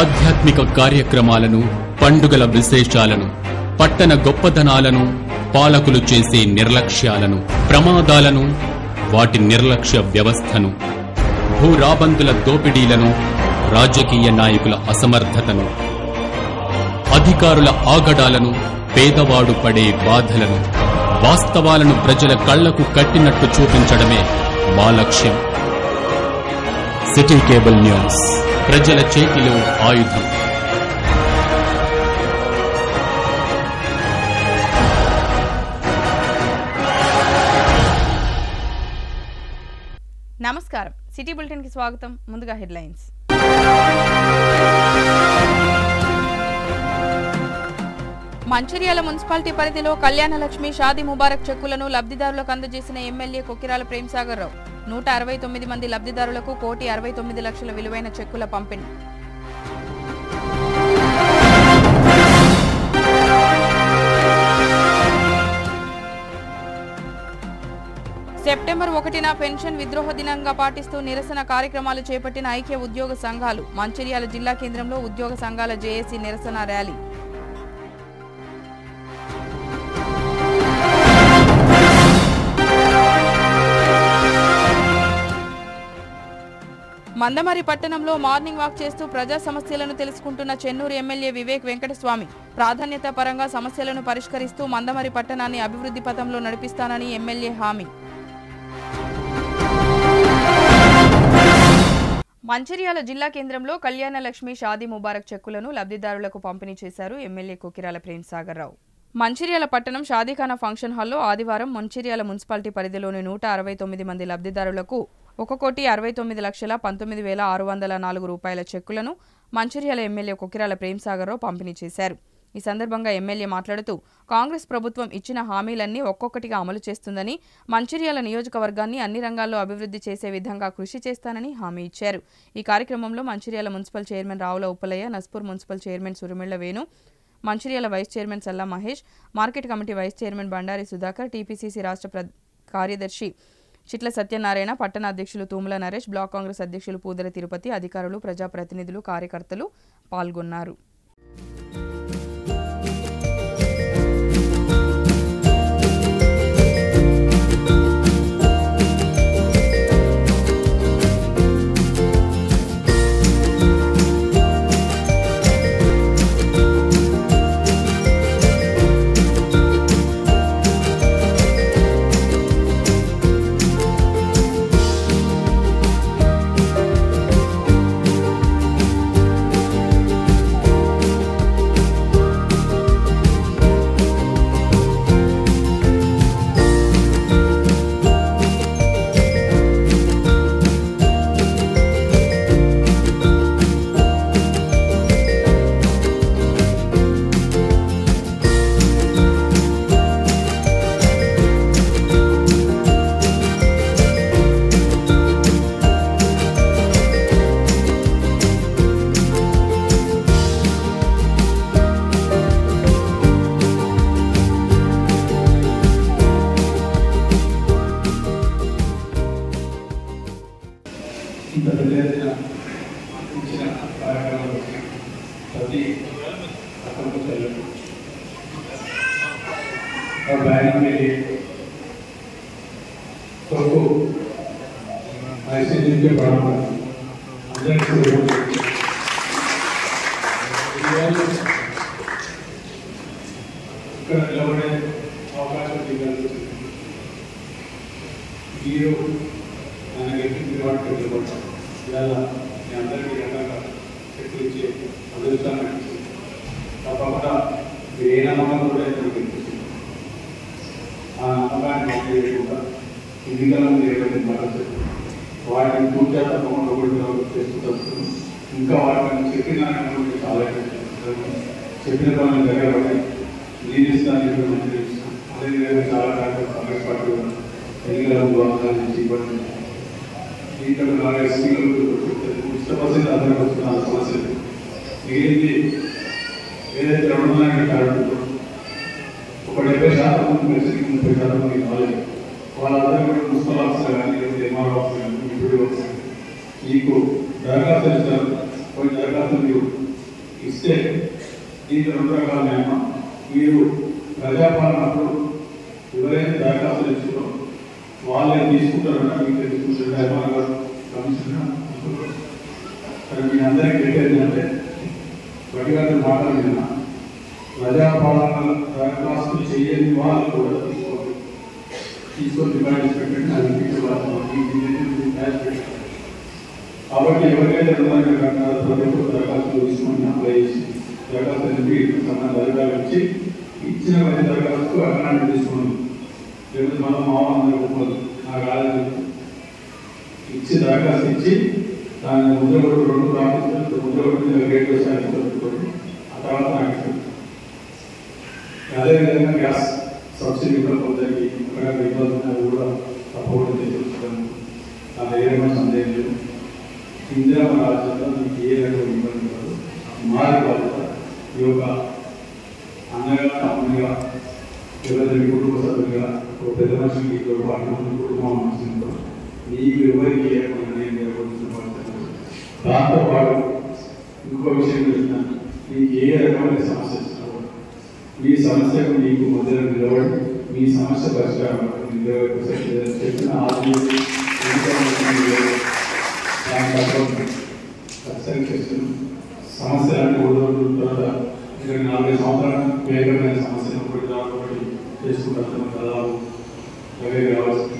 ఆధ్యాత్మిక కార్యక్రమాలను, పండుగల విశేషాలను, పట్టణ గొప్పదనాలను, పాలకులు చేసే నిర్లక్ష్యాలను, ప్రమాదాలను, వాటి నిర్లక్ష్య వ్యవస్థను, భూరాబందుల దోపిడీలను, రాజకీయ నాయకుల అసమర్థతను, అధికారుల ఆగడాలను, పేదవాడు పడే బాధలను, వాస్తవాలను ప్రజల కళ్లకు కట్టినట్టు చూపించడమే మా లక్ష్యం. సిటీ కేబుల్ న్యూస్, ప్రజల చేతిలో ఆయుధం. నమస్కారం, సిటీ బులెటిన్ కి స్వాగతం. ముందుగా హెడ్లైన్స్. మంచిర్యాల మున్సిపాలిటీ పరిధిలో కళ్యాణలక్ష్మి షాదీ ముబారక్ చెక్కులను లబ్ధిదారులకు అందజేసిన ఎమ్మెల్యే కొక్కిరాల ప్రేమ్సాగర్ రావు. 169 మంది లబ్ధిదారులకు 1,69,00,000 విలువైన చెక్కుల పంపిణీ. సెప్టెంబర్ 1న పెన్షన్ విద్రోహ దినంగా పాటిస్తూ నిరసన కార్యక్రమాలు చేపట్టిన ఐక్య ఉద్యోగ సంఘాలు. మంచిర్యాల జిల్లా కేంద్రంలో ఉద్యోగ సంఘాల జేఏసీ నిరసన ర్యాలీ. మందమరి పట్టణంలో మార్నింగ్ వాక్ చేస్తూ ప్రజా సమస్యలను తెలుసుకుంటున్న చెన్నూరు ఎమ్మెల్యే వివేక్ వెంకటస్వామి. ప్రాధాన్యత పరంగా సమస్యలను పరిష్కరిస్తూ మందమరి పట్టణాన్ని అభివృద్ధి పథంలో నడిపిస్తానని ఎమ్మెల్యే హామీ. మంచిర్యాల జిల్లా కేంద్రంలో కళ్యాణలక్ష్మి షాదీ ముబారక్ చెక్కులను లబ్ధిదారులకు పంపిణీ చేశారు ఎమ్మెల్యే కొక్కిరాల ప్రేమ్సాగర్ రావు. మంచిర్యాల పట్టణం షాదీఖానా ఫంక్షన్ హాల్లో ఆదివారం మంచిర్యాల మున్సిపాలిటీ పరిధిలోని 169 మంది లబ్ధిదారులకు 1,69,19,604 రూపాయల చెక్కులను మంచిర్యాల ఎమ్మెల్యే కొక్కిరాల ప్రేమ్సాగర్ రావు పంపిణీ చేశారు. ఈ సందర్భంగా ఎమ్మెల్యే మాట్లాడుతూ కాంగ్రెస్ ప్రభుత్వం ఇచ్చిన హామీలన్నీ ఒక్కొక్కటిగా అమలు చేస్తుందని, మంచిర్యాల నియోజకవర్గాన్ని అన్ని రంగాల్లో అభివృద్ధి చేసే విధంగా కృషి చేస్తానని హామీ ఇచ్చారు. ఈ కార్యక్రమంలో Mancherial municipal chairman Ravula Uppalaiah, Naspur municipal chairman Surimilla Venu, Mancherial vice chairman Salla Mahesh, market committee vice chairman Bandari Sudhakar, TPCC రాష్ట్ర కార్యదర్శి చిట్ల సత్యనారాయణ, పట్టణ అధ్యక్షులు తూముల నరేష్, బ్లాక్ కాంగ్రెస్ అధ్యక్షులు పూదర తిరుపతి, అధికారులు, ప్రజాప్రతినిధులు, కార్యకర్తలు పాల్గొన్నారు. దీంట్లో ఇష్టపడి అదనకు వస్తున్న సమస్యలు మిగిలింది ఏదైతే 200 కరెంటు ఒక 70% కలిసి 30% మనకి కాలేదు. వాళ్ళందరూ కూడా మున్సిపల్ ఆఫీసర్ కానీ లేకపోతే ఎంఆర్ఓ ఆఫీసర్ కానీ డిప్యూటీ ఆఫీసర్ మీకు దరఖాస్తు ఇస్తారు. కొన్ని దరఖాస్తులు మీరు ఇస్తే దీంట్లో 2 రకాలైనా మీరు ప్రజాపాలనప్పుడు ఎవరైతే దరఖాస్తులు ఇచ్చారో వాళ్ళే తీసుకుంటారన్నా మీకు తెలుసుకుంటారు. కమిషనర్ మీ అందరికీ పెట్టేది అంటే ప్రతిగారు మాట్లాడిన ప్రజాపాలన దరఖాస్తు చేయని వాళ్ళు కూడా తీసుకొని డిమాండ్స్ పెట్టండి. అది కాబట్టి ఎవరికైతే దరఖాస్తులు తీసుకొని అప్లై చేసి దరఖాస్తు సంబంధ అధికారులు ఇచ్చి ఇచ్చిన ప్రతి దరఖాస్తు అక్కడ తీసుకోండి. లేకపోతే మనం మామూలు ఒప్పుకోదు నాకు ఆలోచన ఇచ్చి దరఖాస్తు ఇచ్చి దాన్ని ముద్రగొట్టు 2 ప్రాఫిట్లు ముద్రగొట్టు రేట్ పెట్టుకోండి. ఆ తర్వాత నాకు అదేవిధంగా గ్యాస్ సబ్సిడీ కూడా కొందరికి ఇబ్బంది కూడా తప్పకుండా తెలుసుకుంటాను. నాకు ఏమైనా సందేహం లేదు. ఇందిరా రాజ్యంలో మీకు ఏ రకమైన ఇబ్బంది కాదు. మారి బాధ్యత ఈ యొక్క అన్నగా తమ్ముడిగా ఎవరైతే మీ కుటుంబ సభ్యులుగా ఒక పెద్ద మనిషికి కుటుంబం మనిషితో మీకు ఎవరికి ఏ దాంతోపాటు ఇంకో విషయం చెప్తున్నాను. మీకు ఏ రకమైన సమస్య వచ్చినా మీ సమస్యకు మీకు మధ్యలో నిలబడి మీ సమస్య పరిష్కారం చెప్పిన సమస్యలన్నీ 40 సంవత్సరాలు వేగమైన సమస్యలు ఒకటి చేసుకుంటారు. దాదాపు 20 కావచ్చు.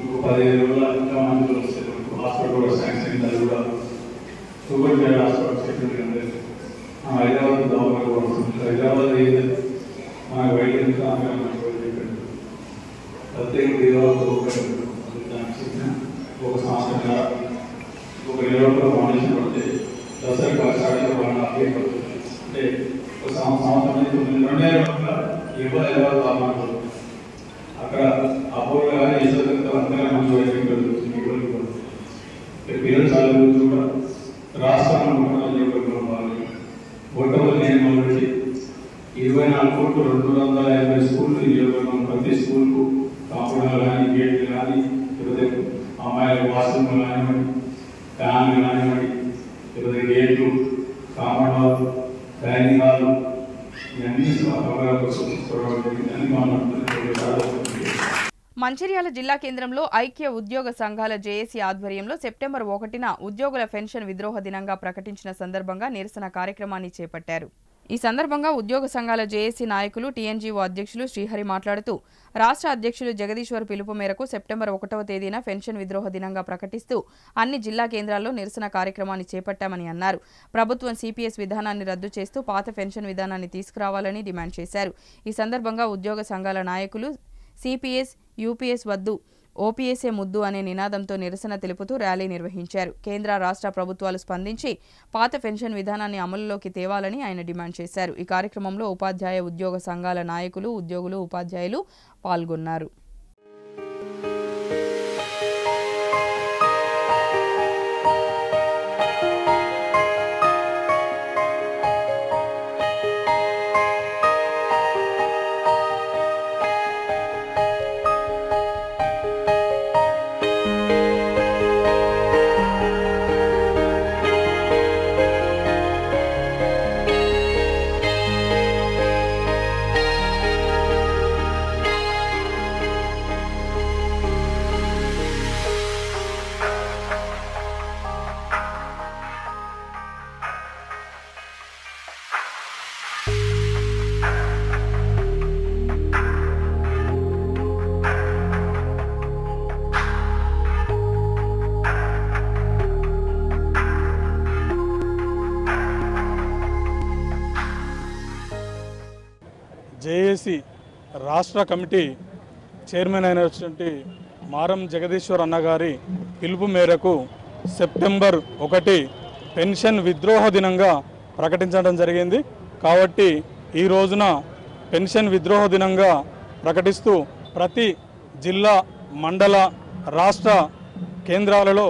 ఇంకో 15 రోజుల ఇంకా మందులు వస్తాయి. హాస్పిటల్ కూడా శాంక్షన్ అయింది. అది కూడా షుగర్ కేర్ హాస్పిటల్ చెప్పింది అంటే హైదరాబాద్ దవాఖాన కూడా వస్తుంది. హైదరాబాద్ ఏదైతే మనకు వైద్యం ప్రత్యేక ఒక సంవత్సరం ఒక 20 రోజులు ఫౌండేషన్ పడితే దసరా స్టార్టింగ్ అప్లై పడుతుంది. అంటే ఒక సంవత్సరం 2 రోజుల దామాలు అక్కడ అపోలో కానీ యశోదంతో అంతగా మంచి వైద్యం జరుగుతుంది. పిల్లలు చదువు కూడా రాష్ట్రంలో ఓటర్ల నియమాలు బట్టి 24,250 స్కూళ్ళు నియోజకవర్గం. ప్రతి స్కూల్కు కాంపౌండ్లు కానీ గేట్లు కానీ లేకపోతే అమ్మాయిల వాష్రూమ్లు కానివ్వండి, ఫ్యాన్లు కానివ్వండి, లేకపోతే గేట్లు, కాంపౌండ్ హాల్, డైనింగ్ హాల్ ఇవన్నీ మంచిర్యాల జిల్లా కేంద్రంలో ఐక్య ఉద్యోగ సంఘాల జేఏసీ ఆధ్వర్యంలో సెప్టెంబర్ 1న ఉద్యోగుల పెన్షన్ విద్రోహ దినంగా ప్రకటించిన సందర్భంగా నిరసన కార్యక్రమాన్ని చేపట్టారు. ఈ సందర్భంగా ఉద్యోగ సంఘాల జేఏసీ నాయకులు టీఎన్జీఓ అధ్యక్షులు శ్రీహరి మాట్లాడుతూ రాష్ట్ర అధ్యక్షులు జగదీశ్వర్ పిలుపు మేరకు సెప్టెంబర్ 1వ తేదీన పెన్షన్ విద్రోహ దినంగా ప్రకటిస్తూ అన్ని జిల్లా కేంద్రాల్లో నిరసన కార్యక్రమాన్ని చేపట్టామని అన్నారు. ప్రభుత్వం సిపిఎస్ విధానాన్ని రద్దు చేస్తూ పాత పెన్షన్ విధానాన్ని తీసుకురావాలని డిమాండ్ చేశారు. ఈ సందర్భంగా ఉద్యోగ సంఘాల నాయకులు సిపిఎస్ యూపీఎస్ వద్దు, ఓపీఎస్ఏ ముద్దు అనే నినాదంతో నిరసన తెలుపుతూ ర్యాలీ నిర్వహించారు. కేంద్ర రాష్ట్ర ప్రభుత్వాలు స్పందించి పాత పెన్షన్ విధానాన్ని అమలులోకి తేవాలని ఆయన డిమాండ్ చేశారు. ఈ కార్యక్రమంలో ఉపాధ్యాయ ఉద్యోగ సంఘాల నాయకులు, ఉద్యోగులు, ఉపాధ్యాయులు పాల్గొన్నారు. జేఏసీ రాష్ట్ర కమిటీ చైర్మన్ అయినటువంటి మారం జగదీశ్వర్ అన్నగారి పిలుపు మేరకు సెప్టెంబర్ 1 పెన్షన్ విద్రోహ దినంగా ప్రకటించడం జరిగింది. కాబట్టి ఈ రోజున పెన్షన్ విద్రోహ దినంగా ప్రకటిస్తూ ప్రతి జిల్లా, మండల, రాష్ట్ర కేంద్రాలలో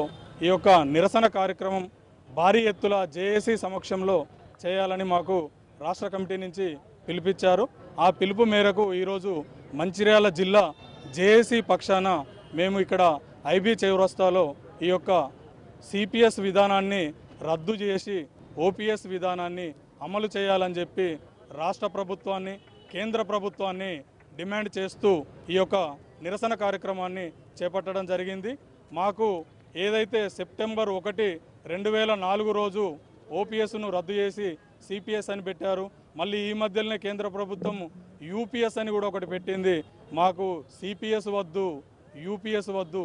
ఈ యొక్క నిరసన కార్యక్రమం భారీ ఎత్తుల జేఏసీ సమక్షంలో చేయాలని మాకు రాష్ట్ర కమిటీ నుంచి పిలిపించారు. ఆ పిలుపు మేరకు ఈరోజు మంచిర్యాల జిల్లా జేఏసీ పక్షాన మేము ఇక్కడ ఐబీ చౌరస్తాలో ఈ యొక్క సిపిఎస్ విధానాన్ని రద్దు చేసి ఓపీఎస్ విధానాన్ని అమలు చేయాలని చెప్పి రాష్ట్ర ప్రభుత్వాన్ని కేంద్ర ప్రభుత్వాన్ని డిమాండ్ చేస్తూ ఈ యొక్క నిరసన కార్యక్రమాన్ని చేపట్టడం జరిగింది. మాకు ఏదైతే సెప్టెంబర్ 1, 2004 రోజు ఓపీఎస్ను రద్దు చేసి సిపిఎస్ అని పెట్టారు, మళ్ళీ ఈ మధ్యలోనే కేంద్ర ప్రభుత్వం యూపీఎస్ అని కూడా ఒకటి పెట్టింది. మాకు సిపిఎస్ వద్దు, యూపీఎస్ వద్దు,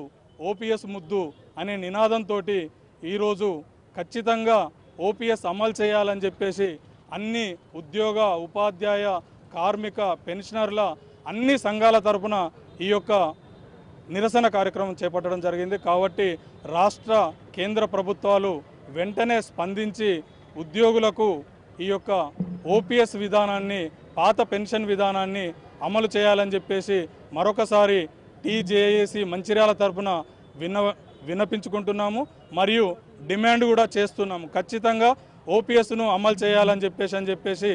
ఓపీఎస్ ముద్దు అనే నినాదంతో ఈరోజు ఖచ్చితంగా ఓపీఎస్ అమలు చేయాలని చెప్పేసి అన్ని ఉద్యోగ ఉపాధ్యాయ కార్మిక పెన్షనర్ల అన్ని సంఘాల తరపున ఈ యొక్క నిరసన కార్యక్రమం చేపట్టడం జరిగింది. కాబట్టి రాష్ట్ర కేంద్ర ప్రభుత్వాలు వెంటనే స్పందించి ఉద్యోగులకు ఈ యొక్క ఓపీఎస్ విధానాన్ని పాత పెన్షన్ విధానాన్ని అమలు చేయాలని చెప్పేసి మరొకసారి టీజేఏసీ మంచిర్యాల తరపున విన్నపించుకుంటున్నాము మరియు డిమాండ్ కూడా చేస్తున్నాము. ఖచ్చితంగా ఓపీఎస్ను అమలు చేయాలని చెప్పేసి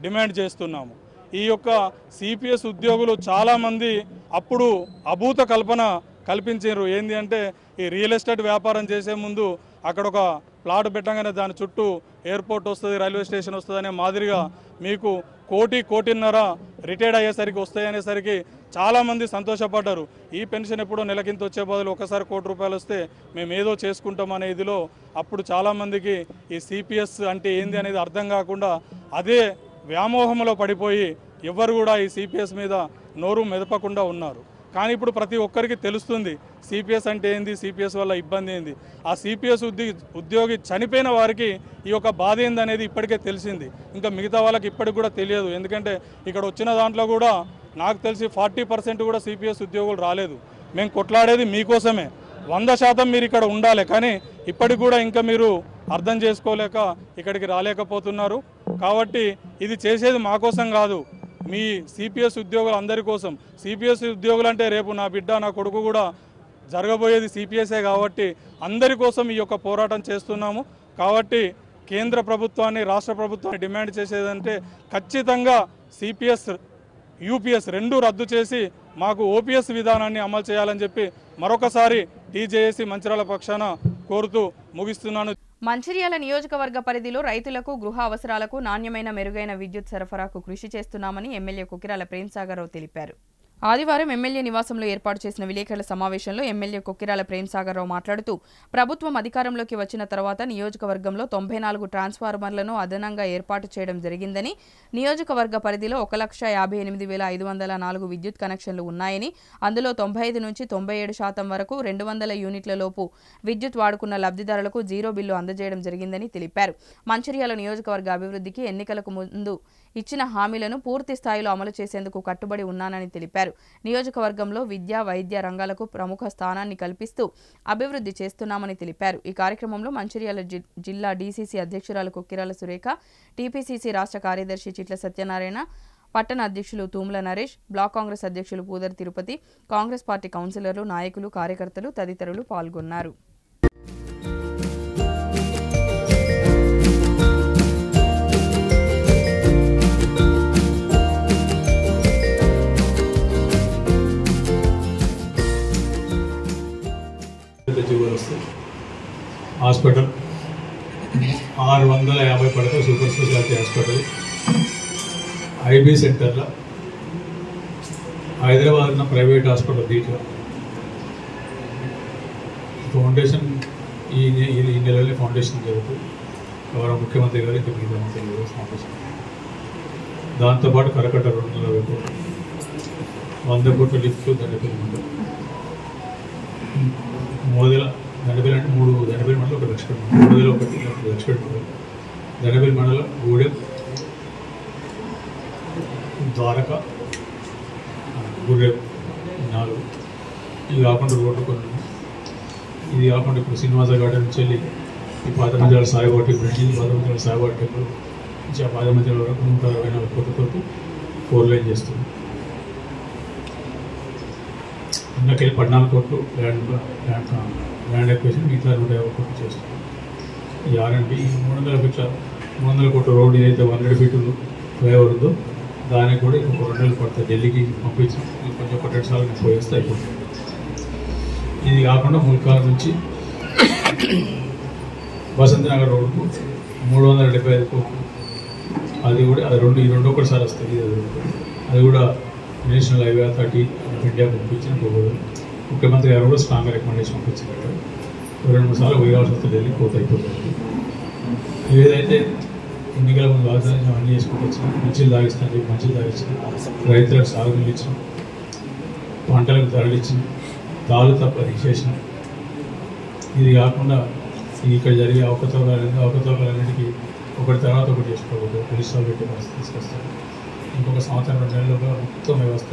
డిమాండ్ చేస్తున్నాము. ఈ యొక్క సిపిఎస్ ఉద్యోగులు చాలామంది అప్పుడు అభూత కల్పన కల్పించారు. ఏంది అంటే ఈ రియల్ ఎస్టేట్ వ్యాపారం చేసే ముందు అక్కడ ఒక ప్లాట్ పెట్టగానే దాని చుట్టూ ఎయిర్పోర్ట్ వస్తుంది, రైల్వే స్టేషన్ వస్తుంది అనే మాదిరిగా మీకు 1.5 రిటైర్డ్ అయ్యేసరికి వస్తాయనేసరికి చాలామంది సంతోషపడ్డారు. ఈ పెన్షన్ ఎప్పుడో నెలకింత వచ్చే బదులు ఒకసారి ₹1 కోటి వస్తే మేము ఏదో చేసుకుంటామనే ఇదిలో అప్పుడు చాలామందికి ఈ సిపిఎస్ అంటే ఏంది అనేది అర్థం కాకుండా అదే వ్యామోహంలో పడిపోయి ఎవరు కూడా ఈ సిపిఎస్ మీద నోరు మెదపకుండా ఉన్నారు. కానీ ఇప్పుడు ప్రతి ఒక్కరికి తెలుస్తుంది సిపిఎస్ అంటే ఏంది, సిపిఎస్ వల్ల ఇబ్బంది ఏంది. ఆ సిపిఎస్ ఉద్యోగి చనిపోయిన వారికి ఈ యొక్క బాధ ఏంది అనేది ఇప్పటికే తెలిసింది. ఇంకా మిగతా వాళ్ళకి ఇప్పటికి కూడా తెలియదు. ఎందుకంటే ఇక్కడ వచ్చిన దాంట్లో కూడా నాకు తెలిసి 40% కూడా సిపిఎస్ ఉద్యోగులు రాలేదు. మేము కొట్లాడేది మీకోసమే, 100% మీరు ఇక్కడ ఉండాలి. కానీ ఇప్పటికి కూడా ఇంకా మీరు అర్థం చేసుకోలేక ఇక్కడికి రాలేకపోతున్నారు. కాబట్టి ఇది చేసేది మా కోసం కాదు, మీ సిపిఎస్ ఉద్యోగులు అందరి కోసం. సిపిఎస్ ఉద్యోగులు అంటే రేపు నా బిడ్డ నా కొడుకు కూడా జరగబోయేది సిపిఎస్ఏ కాబట్టి అందరి కోసం ఈ యొక్క పోరాటం చేస్తున్నాము. కాబట్టి కేంద్ర ప్రభుత్వాన్ని రాష్ట్ర ప్రభుత్వాన్ని డిమాండ్ చేసేదంటే ఖచ్చితంగా సిపిఎస్ యూపీఎస్ రెండూ రద్దు చేసి మాకు ఓపీఎస్ విధానాన్ని అమలు చేయాలని చెప్పి మరొకసారి టీజేఏసీ మంచిర్యాల పక్షాన కోరుతూ ముగిస్తున్నాను. మంచిర్యాల నియోజకవర్గ పరిధిలో రైతులకు గృహ అవసరాలకు నాణ్యమైన మెరుగైన విద్యుత్ సరఫరాకు కృషి చేస్తున్నామని ఎమ్మెల్యే కొక్కిరాల ప్రేమ్సాగర్రావు తెలిపారు. ఆదివారం ఎమ్మెల్యే నివాసంలో ఏర్పాటు చేసిన విలేకరుల సమావేశంలో ఎమ్మెల్యే కొక్కిరాల ప్రేమ్సాగర్రావు మాట్లాడుతూ ప్రభుత్వం అధికారంలోకి వచ్చిన తర్వాత నియోజకవర్గంలో 94 ట్రాన్స్ఫార్మర్లను అదనంగా ఏర్పాటు చేయడం జరిగిందని, నియోజకవర్గ పరిధిలో 1,58,504 విద్యుత్ కనెక్షన్లు ఉన్నాయని, అందులో 95 నుంచి 97% వరకు 200 యూనిట్ల లోపు విద్యుత్ వాడుకున్న లబ్ధిదారులకు జీరో బిల్లు అందజేయడం జరిగిందని తెలిపారు. మంచిర్యాల నియోజకవర్గ అభివృద్ధికి ఎన్నికలకు ముందు ఇచ్చిన హామీలను పూర్తి స్థాయిలో అమలు చేసేందుకు కట్టుబడి ఉన్నానని తెలిపారు. నియోజకవర్గంలో విద్యా వైద్య రంగాలకు ప్రముఖ స్థానాన్ని కల్పిస్తూ అభివృద్ధి చేస్తున్నామని తెలిపారు. ఈ కార్యక్రమంలో మంచిర్యాల జిల్లా డీసీసీ అధ్యక్షురాలు కొక్కిరాల సురేఖ, టీపీసీసీ రాష్ట్ర కార్యదర్శి చిట్ల సత్యనారాయణ, పట్టణ అధ్యక్షులు తూముల నరేష్, బ్లాక్ కాంగ్రెస్ అధ్యక్షులు పూదరి తిరుపతి, కాంగ్రెస్ పార్టీ కౌన్సిలర్లు, నాయకులు, కార్యకర్తలు తదితరులు పాల్గొన్నారు. హాస్పిటల్ 650 పడక సూపర్ స్పెషాలిటీ హాస్పిటల్, ఐబీ సెంటర్లో హైదరాబాద్ ఉన్న ప్రైవేట్ హాస్పిటల్ దీంట్లో ఫౌండేషన్ ఈ నెలలో ఫౌండేషన్ జరుగుతుంది. గౌరవ ముఖ్యమంత్రి గారు ఇంకా మిగతా మంత్రి గారు ఫౌండేషన్, దాంతోపాటు కరకట్ట 240 కోట్లు, 100 కోట్ల లిఫ్ట్ దండపల్లి మండలం, మోదల దండపల్లి అంటే 3 దండపల్లి మండలం, 1 లక్షపేట మండలం, మోదల 1 లక్షపేట మండలం, దండపల్లి మండలం, గూడెం, ద్వారక, గుర్రెం 4. ఇవి కాకుండా రోడ్లు కొన్ని, ఇది కాకుండా ఇప్పుడు శ్రీనివాస గార్డెన్ నుంచి వెళ్ళి ఈ పాదమంజాల సాయిబాబా టెంపుల్ నుంచి పాదమంజాల సాయిబాబా టెంపుల్ నుంచి ఆ పాదమంజాల వరకు 164 కోట్లతో 4 లైన్ చేస్తుంది. అందులోకి 14 కోట్లు ల్యాండ్ ల్యాండ్ అక్విజిషన్ మిగతా 150 కోట్లు చేస్తున్నాం. ఈ R&D 300 కోట్ల రోడ్డు ఏదైతే 100 ఫీట్లు ఫ్లైఓవర్ ఉందో దానికి కూడా ఇంకొక 2 నెలలు పడుతుంది. ఢిల్లీకి పంపించి కొంచెం 2 సార్లు పోయేస్తే అయిపోతుంది. ఇది కాకుండా ముల్కార్ నుంచి వసంతనగర్ రోడ్డుకు 375 కోట్లు, అది కూడా ఈ రెండు ఒకటిసారి వస్తుంది. అది కూడా national highway authority of India పంపించిన పోకూడదు. ముఖ్యమంత్రి గారు కూడా స్ట్రాంగ్ రికమెండేషన్ పంపించినట్టు 2-3 సార్లు పోయాల్సి వస్తే ఢిల్లీ కోత అయిపోతుంది. ఏదైతే ఎన్నికల ముందు వాగ్దానం అన్నీ చేసుకుంటూ వచ్చినా మంచిలు తాగిస్తాను చెప్పి మంచిలు తాగించిన, రైతులకు సాగునీళ్ళు ఇచ్చిన, పంటలకు ధరలిచ్చిన, తాళ్ళు తప్ప తీసేసిన. ఇది కాకుండా ఇక్కడ జరిగే అవకతవకలన్నిటికీ ఒకటి తర్వాత ఒకటి చేసుకోకూడదు. పోలీసులు పెట్టి పరిస్థితి తీసుకొస్తారు. ఇంకొక సంవత్సరం 2 నెలలుగా మొత్తం వ్యవస్థ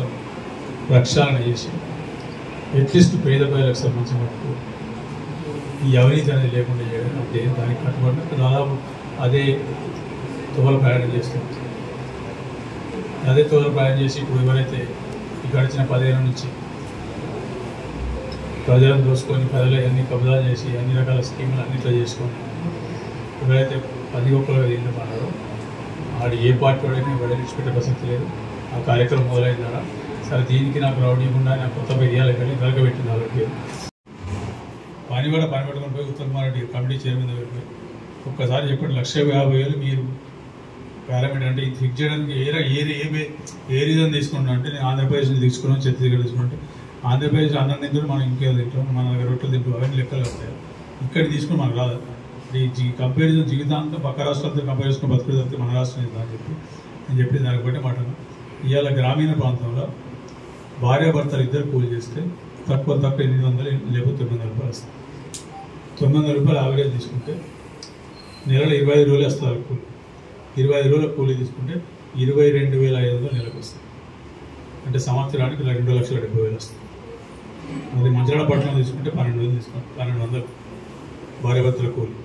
ప్రక్షాళన చేసి అట్లీస్ట్ పేద ప్రజలకు సంబంధించిన ఈ అవినీతి అనేది లేకుండా చేయడం, అదే దానికి కట్టుబడిన దాదాపు అదే తోల ప్రయాణం చేస్తుంది. అదే తోల ప్రయాణం చేసి ఇప్పుడు ఎవరైతే ఈ గడిచిన 10 ఏళ్ళ నుంచి ప్రజలను దోసుకొని ప్రజలు అన్ని కబ్జాలు చేసి అన్ని రకాల స్కీములు అన్నిట్లో చేసుకొని ఎవరైతే 10 ఒక్కరు తిన్నారో ఆడు ఏ పార్టీ వాడైనా ఎవరైనా విడిచిపెట్టే ప్రసక్తి లేదు. ఆ కార్యక్రమం మొదలైందా సరే దీనికి నాకు రౌడ్ ఇవ్వకుండా నాకు కొత్త పెరియాలి కానీ దొరకబెట్టింది వాళ్ళకి పని పెట్టుకొని పోయి ఉత్తమ్ రెడ్డి కమిటీ చైర్మన్ దగ్గరికి పోయి ఒక్కసారి చెప్పండి 1,50,000 మీరు పారామీటర్ అంటే ఇది ఫిక్స్ చేయడానికి ఏ రీజన్ తీసుకున్నా అంటే నేను ఆంధ్రప్రదేశ్ నుంచి తీసుకున్నాను, ఛత్తీస్గఢ్ తీసుకుంటే ఆంధ్రప్రదేశ్ అన్నం తింటారు, మనం ఇంకేదో తింటాం, మన దగ్గర రొట్టెలు తింటాం, అవన్నీ లెక్కలు వస్తాయి. ఇక్కడ తీసుకుని మనకు రాదు. ఈ కంపారిజన్ జీవితాంతం పక్క రాష్ట్రాలతో కంపేర్ చేసుకుని బతుకుడు తప్పితే మన రాష్ట్రం అని చెప్పి నేను చెప్పి దానికి బట్టి మాట ఇవాళ గ్రామీణ ప్రాంతంలో భార్యాభర్తలు ఇద్దరు కూలి చేస్తే తక్కువ 800 లేకపోతే 900 రూపాయలు వస్తాయి. 900 రూపాయలు యావరేజ్ తీసుకుంటే నెలలో 25 రోజులు వస్తారు కూలి. 25 రోజుల కూలీ తీసుకుంటే 22,500 నెలకు వస్తుంది. అంటే సంవత్సరానికి 2,70,000 వస్తుంది. అది మంచిర్యాల పట్టణం తీసుకుంటే 12,000 తీసుకుంటాం, 1,200 భార్యాభర్తల కూలి.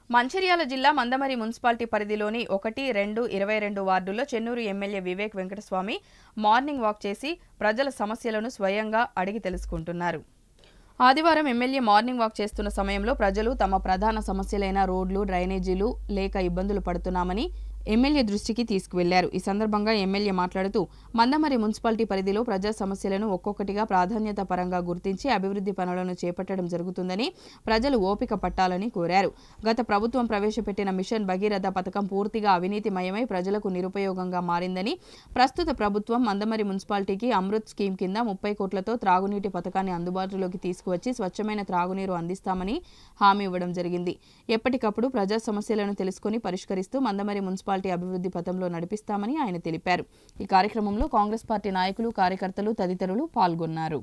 మంచిర్యాల జిల్లా మందమరి మున్సిపాలిటీ పరిధిలోని 1, 2, 22 వార్డుల్లో Chennur MLA Vivek Venkataswamy morning walk చేసి ప్రజల సమస్యలను స్వయంగా అడిగి తెలుసుకుంటున్నారు. ఆదివారం ఎమ్మెల్యే మార్నింగ్ వాక్ చేస్తున్న సమయంలో ప్రజలు తమ ప్రధాన సమస్యలైన రోడ్లు, డ్రైనేజీలు లేక ఇబ్బందులు పడుతున్నామని ఎమ్మెల్యే దృష్టికి తీసుకువెళ్లారు. ఈ సందర్భంగా ఎమ్మెల్యే మాట్లాడుతూ మందమరి మున్సిపాలిటీ పరిధిలో ప్రజా సమస్యలను ఒక్కొక్కటిగా ప్రాధాన్యత పరంగా గుర్తించి అభివృద్ధి పనులను చేపట్టడం జరుగుతుందని, ప్రజలు ఓపిక పట్టాలని కోరారు. గత ప్రభుత్వం ప్రవేశపెట్టిన మిషన్ భగీరథ పథకం పూర్తిగా అవినీతిమయమై ప్రజలకు నిరుపయోగంగా మారిందని, ప్రస్తుత ప్రభుత్వం మందమరి మున్సిపాలిటీకి అమృత్ స్కీమ్ కింద 30 కోట్లతో త్రాగునీటి పథకాన్ని అందుబాటులోకి తీసుకువచ్చి స్వచ్ఛమైన త్రాగునీరు అందిస్తామని హామీ ఇవ్వడం జరిగింది. ఎప్పటికప్పుడు ప్రజా సమస్యలను తెలుసుకుని పరిష్కరిస్తూ మందమరి మున్సిపాలిటీ అభివృద్ధి పథంలో నడిపిస్తామని ఆయన తెలిపారు. ఈ కార్యక్రమంలో కాంగ్రెస్ పార్టీ నాయకులు, కార్యకర్తలు తదితరులు పాల్గొన్నారు.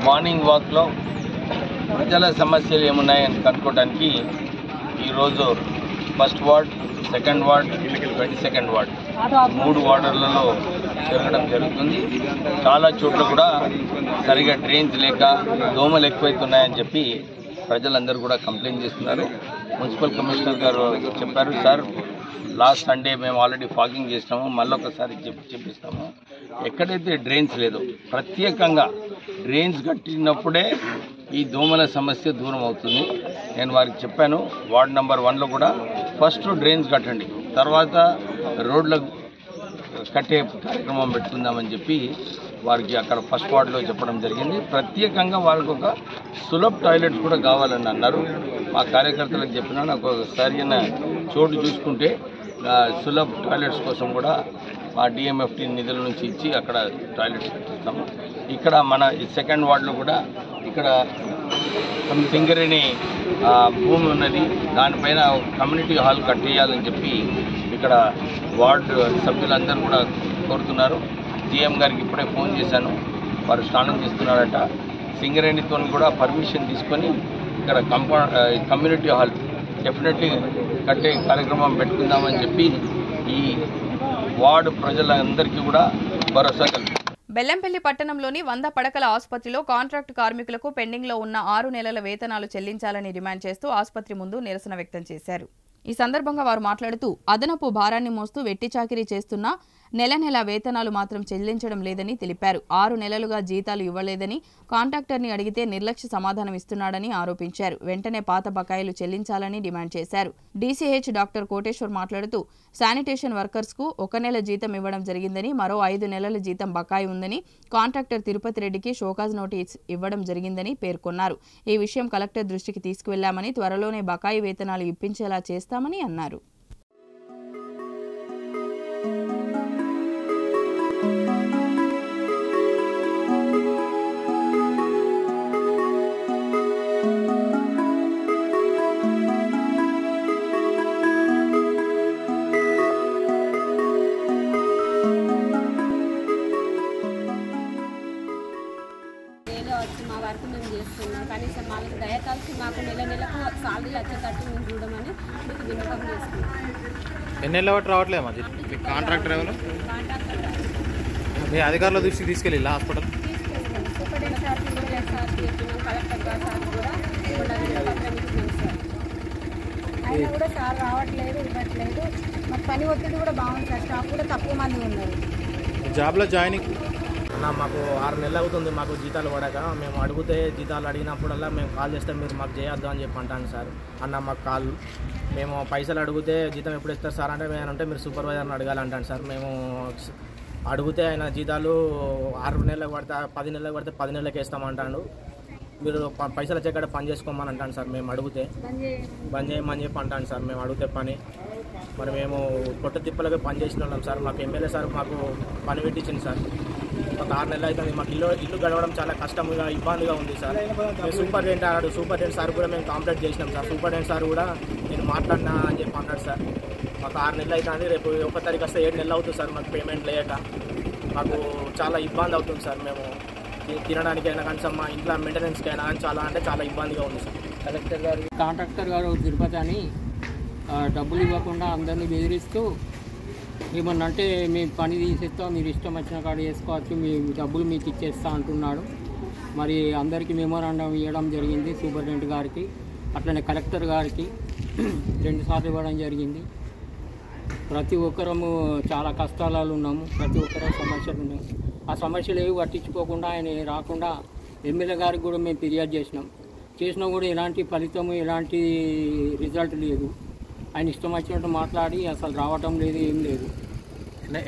మార్నింగ్ వాక్లో ప్రజల సమస్యలు ఏమున్నాయని కనుక్కోవడానికి ఈరోజు first ward, second ward, 22nd ward 3 వార్డులలో జరగడం జరుగుతుంది. చాలా చోట్ల కూడా సరిగా డ్రైన్స్ లేక దోమలు ఎక్కువైతున్నాయని చెప్పి ప్రజలందరూ కూడా కంప్లైంట్ చేస్తున్నారు. మున్సిపల్ కమిషనర్ గారు చెప్పారు, సార్ లాస్ట్ సండే మేము ఆల్రెడీ ఫాగింగ్ చేసినాము, మళ్ళీ ఒకసారి చెప్పిస్తాము. ఎక్కడైతే డ్రైన్స్ లేదో ప్రత్యేకంగా డ్రైన్స్ కట్టినప్పుడే ఈ దోమల సమస్య దూరం అవుతుంది. నేను వారికి చెప్పాను, వార్డ్ నెంబర్ 1లో కూడా ఫస్ట్ డ్రైన్స్ కట్టండి, తర్వాత రోడ్లకు కట్టే కార్యక్రమం పెట్టుకుందామని చెప్పి వారికి అక్కడ ఫస్ట్ వార్డులో చెప్పడం జరిగింది. ప్రత్యేకంగా వారికి ఒక సులభ్ టాయిలెట్స్ కూడా కావాలని అన్నారు. మా కార్యకర్తలకు చెప్పినా నాకు సరైన చోటు చూసుకుంటే సులభ్ టాయిలెట్స్ కోసం కూడా మా డిఎంఎఫ్టీ నిధుల నుంచి ఇచ్చి అక్కడ టాయిలెట్స్ కట్టిస్తాము. ఇక్కడ మన సెకండ్ వార్డులో కూడా ఇక్కడ సింగరేణి భూమి ఉన్నది, దానిపైన కమ్యూనిటీ హాల్ కట్టేయాలని చెప్పి ఇక్కడ వార్డు సభ్యులందరూ కూడా కోరుతున్నారు. జీఎం గారికి ఇప్పుడే ఫోన్ చేశాను, వారు స్నానం చేస్తున్నారట. సింగరేణితో కూడా పర్మిషన్ తీసుకొని ఇక్కడ కమ్యూనిటీ హాల్ డెఫినెట్లీ కట్టే కార్యక్రమం పెట్టుకుందామని చెప్పి ఈ వార్డు ప్రజలందరికీ కూడా భరోసా కల్పిస్తారు. బెల్లంపల్లి పట్టణంలోని 100 పడకల ఆసుపత్రిలో కాంట్రాక్టు కార్మికులకు పెండింగ్లో ఉన్న 6 నెలల వేతనాలు చెల్లించాలని డిమాండ్ చేస్తూ ఆసుపత్రి ముందు నిరసన వ్యక్తం చేశారు. ఈ సందర్భంగా వారు మాట్లాడుతూ అదనపు భారాన్ని మోస్తూ వెట్టి చాకిరీ చేస్తున్న నెల వేతనాలు మాత్రం చెల్లించడం లేదని తెలిపారు. 6 నెలలుగా జీతాలు ఇవ్వలేదని కాంట్రాక్టర్ని అడిగితే నిర్లక్ష్య సమాధానం ఇస్తున్నాడని ఆరోపించారు. వెంటనే పాత బకాయిలు చెల్లించాలని డిమాండ్ చేశారు. డీసీహెచ్ డాక్టర్ కోటేశ్వర్ మాట్లాడుతూ శానిటేషన్ వర్కర్స్ కు 1 నెల జీతం ఇవ్వడం జరిగిందని, మరో 5 నెలల జీతం బకాయి ఉందని, కాంట్రాక్టర్ తిరుపతి రెడ్డికి షోకాజ్ నోటీస్ ఇవ్వడం జరిగిందని పేర్కొన్నారు. ఈ విషయం కలెక్టర్ దృష్టికి తీసుకువెళ్లామని, త్వరలోనే బకాయి వేతనాలు ఇప్పించేలా చేస్తామని అన్నారు. మా వర్క్ మేము చేస్తున్నాం, కనీసం వాళ్ళకి దయతలిసి మాకు నెలకు సాలరీ వచ్చేటట్టు మేము చూడమని మీకు విన్నపం చేసుకున్నాం. ఎన్ని నెలల బట్టి రావట్లేదు మాది కాంట్రాక్టర్ ఎవరు మీ అధికారుల దృష్టికి తీసుకెళ్ళి హాస్పిటల్ సూపరింటెండెంట్ సార్ చెప్పినాం, కలెక్టర్ గారు సార్ కూడా పత్రం ఇచ్చినాం సార్. అయినా కూడా సార్ రావట్లేదు, ఇవ్వట్లేదు. మాకు పని ఒత్తిడి కూడా బాగుంది సార్, స్టాఫ్ కూడా తక్కువ మంది ఉన్నారు. జాబ్లో జాయినింగ్ మాకు 6 నెలలు అవుతుంది మాకు జీతాలు పడక. మేము అడిగితే జీతాలు అడిగినప్పుడల్లా మేము కాల్ చేస్తే మీరు మాకు చేయొద్దు అని చెప్పి అంటాను సార్. అన్న మాకు కాల్ మేము పైసలు అడిగితే జీతం ఎప్పుడు ఇస్తారు సార్ అంటే అంటే మీరు సూపర్వైజర్ని అడగాలంటాను సార్. మేము అడిగితే ఆయన జీతాలు 6 నెలలకు పడితే 10 నెలలకు పడితే 10 నెలలకు వేస్తామంటాడు. మీరు పైసలు వచ్చేకాడ పని చేసుకోమని అంటాను సార్. మేము అడిగితే బంద్ చేయమని చెప్పి అంటాను సార్. మేము అడిగితే పని మరి మేము పొట్ట తిప్పలకి పని చేసిన వాళ్ళం సార్. మాకు ఎమ్మెల్యే సార్ మాకు పని పెట్టించింది సార్. ఒక 6 నెలలు అవుతుంది. మాకు ఇల్లు గడవడం చాలా కష్టంగా ఇబ్బందిగా ఉంది సార్. మేము సూపరింటెండెంట్ సార్ కూడా మేము కంప్లైంట్ చేసినాం సార్. సూపరింటెండెంట్ సార్ కూడా నేను మాట్లాడినా అని చెప్పి అన్నాడు సార్. మాకు 6 నెలలు అవుతుంది. రేపు 1 తారీఖు వస్తే 7 నెలలు అవుతుంది సార్. మాకు పేమెంట్ లేక మాకు చాలా ఇబ్బంది అవుతుంది సార్. మేము తినడానికైనా కనీసం మా ఇంట్లో మెయింటెనెన్స్కి అయినా కానీ చాలా ఇబ్బందిగా ఉంది సార్. కలెక్టర్ గారు కాంట్రాక్టర్ గారు తిరుపతి అని డబ్బులు ఇవ్వకుండా అందరినీ బెదిరిస్తూ ఏమన్నా అంటే మీ పని తీసేస్తా, మీరు ఇష్టం వచ్చిన కాడ చేసుకోవచ్చు, మీ డబ్బులు మీకు ఇచ్చేస్తా అంటున్నాడు. మరి అందరికీ మెమోరాండం ఇవ్వడం జరిగింది సూపరింటెండెంట్ గారికి, అట్లనే కలెక్టర్ గారికి 2 సార్లు ఇవ్వడం జరిగింది. ప్రతి ఒక్కరము చాలా కష్టాలలో ఉన్నాము, ప్రతి ఒక్కరు సమస్యలు ఉన్నాయి. ఆ సమస్యలు ఏవి పట్టించుకోకుండా ఆయన రాకుండా ఎమ్మెల్యే గారికి కూడా మేము ఫిర్యాదు చేసినా కూడా ఎలాంటి ఫలితము ఎలాంటి రిజల్ట్ లేదు. ఆయన ఇష్టం వచ్చినట్టు మాట్లాడి అసలు రావటం లేదు, ఏం లేదు.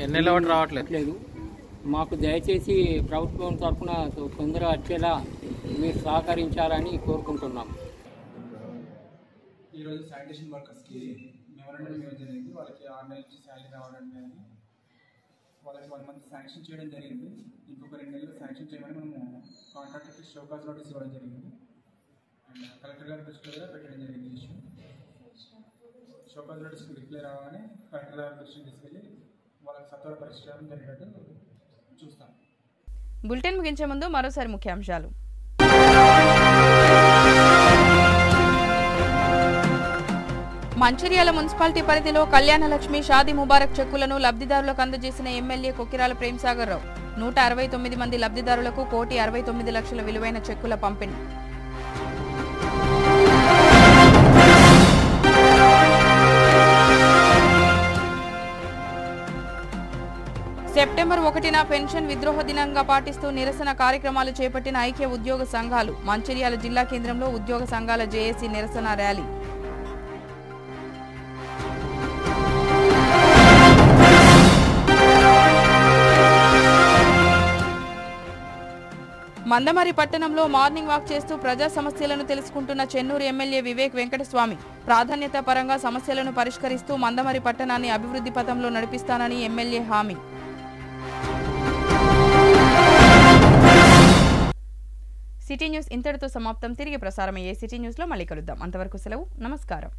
ఎన్నెల బట్టి రావట్లేదు. మాకు దయచేసి ప్రభుత్వం తరఫున తొందరగా వచ్చేలా మీరు సహకరించాలని కోరుకుంటున్నాం. ఈరోజు శానిటేషన్ వర్కర్స్కి మెమోరాండం ఇవ్వడం జరిగింది. వాళ్ళకి 6 నెలల నుంచి శాలరీ రావడం కానీ వాళ్ళకి 1 మంత్ శాంక్షన్ చేయడం జరిగింది. ఇంకొక 2 నెలలు శాంక్షన్ చేయమని మనము కాంట్రాక్టర్కి షోకాజ్ నోటీస్ ఇవ్వడం జరిగింది. అండ్ కలెక్టర్ గారి దృష్టిలో కూడా పెట్టడం జరిగింది ఇష్యూ. షోకాజ్ నోటీస్ డిక్లేర్ అవ్వగానే కలెక్టర్ గారి దృష్టికి తీసుకెళ్ళి వాళ్ళకి సత్వర పరిష్కారం జరిగేటట్టు చూస్తాం. బులెటిన్ ముగించే ముందు మరోసారి ముఖ్యాంశాలు. మంచిర్యాల మున్సిపాలిటీ పరిధిలో కళ్యాణలక్ష్మి షాదీ ముబారక్ చెక్కులను లబ్ధిదారులకు అందజేసిన ఎమ్మెల్యే కొకిరాల ప్రేమ్సాగర్ రావు 169 మంది లబ్ధిదారులకు 1,69,00,000 విలువైన చెక్కుల పంపిణీ. సెప్టెంబర్ 1న పెన్షన్ విద్రోహ దినంగా పాటిస్తూ నిరసన కార్యక్రమాలు చేపట్టిన ఐక్య ఉద్యోగ సంఘాలు. మంచిర్యాల జిల్లా కేంద్రంలో ఉద్యోగ సంఘాల జేఏసీ నిరసన ర్యాలీ. మందమరి పట్టణంలో మార్నింగ్ వాక్ చేస్తూ ప్రజా సమస్యలను తెలుసుకుంటున్న చెన్నూరు ఎమ్మెల్యే వివేక్ వెంకటస్వామి ప్రాధాన్యత పరంగా సమస్యలను పరిష్కరిస్తూ మందమరి పట్టణాన్ని అభివృద్ధి పథంలో నడిపిస్తానని ఎమ్మెల్యే హామీ. సిటీ న్యూస్ ఇంతటితో సమాప్తం. తిరిగి ప్రసారమయ్యే సిటీ న్యూస్లో మళ్ళీ కలుద్దాం. అంతవరకు సెలవు. నమస్కారం.